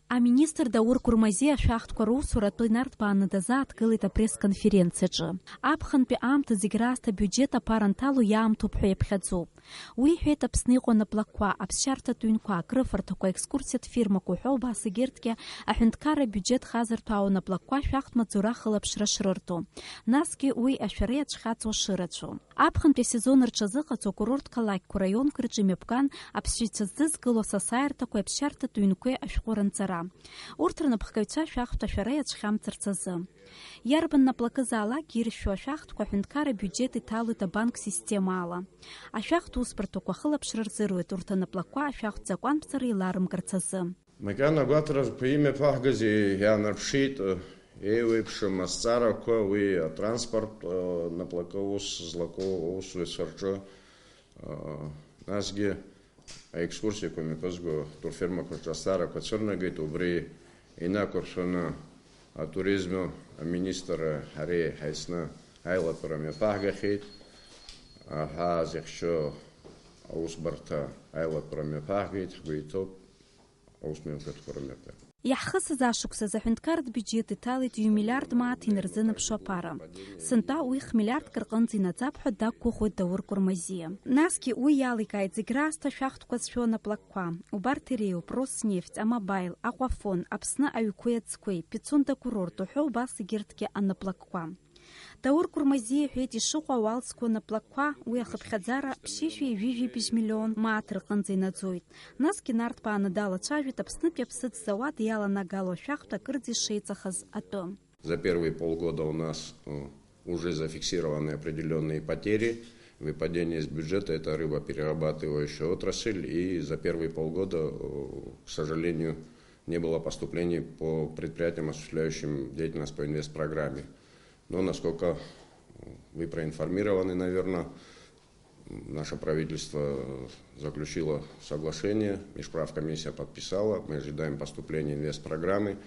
Аминистр Даур Курмази ашәахтқәа русуратә инарҭбааны дазааҭгылеит апресс-конференциаҿы. Аԥхынтәи аамҭа зегь раасҭа абиуџьет аԥара анҭало иаамҭоуп ҳәа иаԥхьаӡоуп. Уи иҳәеит Аԥсны иҟоу анаплакқәа, аԥсшьарҭатә ҩнқәа, акрыфарҭақәа, екскурсиатә фирмақәа уҳәа убас егьырҭгьы аҳәынҭқарра абиуџьет хазырҭәаау анаплакқәа шәахтә маҵура хылаԥшра шрырҭо. Насгьы уи ашәара иаҿхьаҵуа шырацәоу. Аԥхынтәи асезон рҽазыҟаҵо акурорт қалақьқәа раионқәа рҿы имҩаԥган аԥсшьаҩцәа ззызгыло асасааирҭақәеи аԥсшьарҭатә ҩнқәеи ашәҟәыранҵара. Урҭ рнапхгаҩцәа ашәахтә ашәара иаҿхьамҵырц азы. Иарбан наплакызаалакгьы иршәу ашәахтәқәа аҳәынҭқарра абиуџьет иҭалоит абанк системала. Ашәахтә усбарҭақәа хылаԥшра рзыруеит урҭ анаплакқәа ашәахтә закәанԥҵара еиларымгарц азы. Макьана гәаҭаразқәа имҩаԥаҳгази иаанарԥшит еиуеиԥшым азҵаарақәа уи атранспорт наплакы ус злаку аусзуҩцәа рҿы насгьы аекскурсиақәа мҩаԥызго турфирмақәа рҿы азҵаарақәа цәырнагеит, убри инақәыршәаны атуризм аминистр ҳареи ҳаицны аилатәара мҩаԥаҳгахьеит, ҳа зыхьчо аусбарҭа аилатәара мҩаԥаҳгеит, ҳгәы иҭоуп аусмҩахыҵқәа рымҩаԥгара. Иаҳхысыз ашықәсаз аҳәынҭқарратә биуџьет иҭалеит ҩ-миллиард мааҭ инарзынаԥшу аԥара. Сынтәа уи х-миллиардк рҟынӡа инаӡап ҳәа дақәгәыӷуеит Даур Курмазиа. Насгьы уи иаликааит зегь раасҭа ашәахтәқәа зшәу анаплакқәа. Убарҭ иреиуоуп Роснефть, Амобаил, Аҟәафон, Аԥсны аҩқәеи аӡқәеи, Пицунда курорт уҳәа убас егьырҭгьы анаплакқәа. Даур Курмазиа иҳәеит ишыҟоу ауалсқәа анаплакқәа уи ахыԥхьаӡара ԥшьышәи-ҩыжәи миллион мааҭ рҟынӡа инаӡоит. Насгьы нарҭбааны далацәажәеит Аԥснытәи аԥсыӡ зауад иаланагало ашәахтә акырӡа ишеиҵахаз атәы. За первые полгода у нас уже зафиксированы определенные потери. Выпадение из бюджета – это рыбоперерабатывающая отрасль. И за первые полгода, к сожалению, не было поступлений по предприятиям, осуществляющим деятельность по инвестпрограмме. Но, насколько вы проинформированы, наверное, наше правительство заключило соглашение, межправкомиссия подписала, мы ожидаем поступления инвестпрограммы.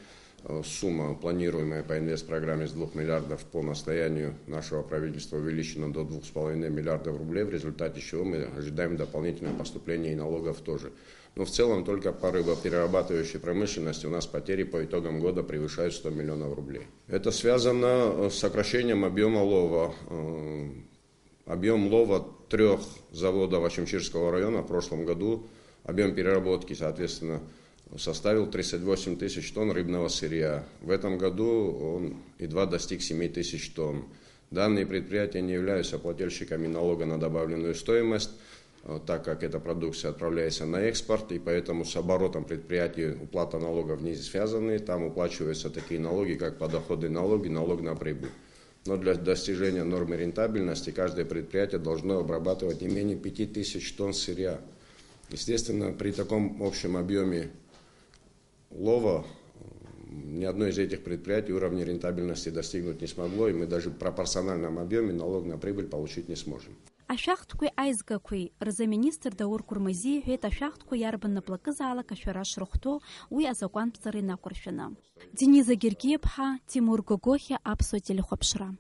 Сумма, планируемая по инвестпрограмме с 2 миллиардов по настоянию нашего правительства увеличена до 2,5 миллиардов рублей, в результате чего мы ожидаем дополнительное поступление и налогов тоже. Но в целом только по рыбоперерабатывающей промышленности у нас потери по итогам года превышают 100 миллионов рублей. Это связано с сокращением объема лова. Объем лова 3 заводов Очимчирского района в прошлом году, объем переработки, соответственно, составил 38 тысяч тонн рыбного сырья. В этом году он едва достиг 7 тысяч тонн. Данные предприятия не являются плательщиками налога на добавленную стоимость, так как эта продукция отправляется на экспорт, и поэтому с оборотом предприятий уплата налогов не связаны. Там уплачиваются такие налоги, как подоходный налог и налог на прибыль. Но для достижения нормы рентабельности каждое предприятие должно обрабатывать не менее 5000 тонн сырья. Естественно, при таком общем объеме лова ни одно из этих предприятий уровня рентабельности достигнуть не смогло, и мы даже в пропорциональном объеме налог на прибыль получить не сможем. Ашәахтәқәеи аизгақәеи рзы аминистр Даур Курмазиа иҳәеит ашәахтәқәа иарбан наплакызаалак ашәара шрыхәҭоу уи азакәантәҵара инақәыршәаны. Дениза Гергиев-ԥҳа, Тимур Гогохиа, Аԥсуа телехәаԥшра.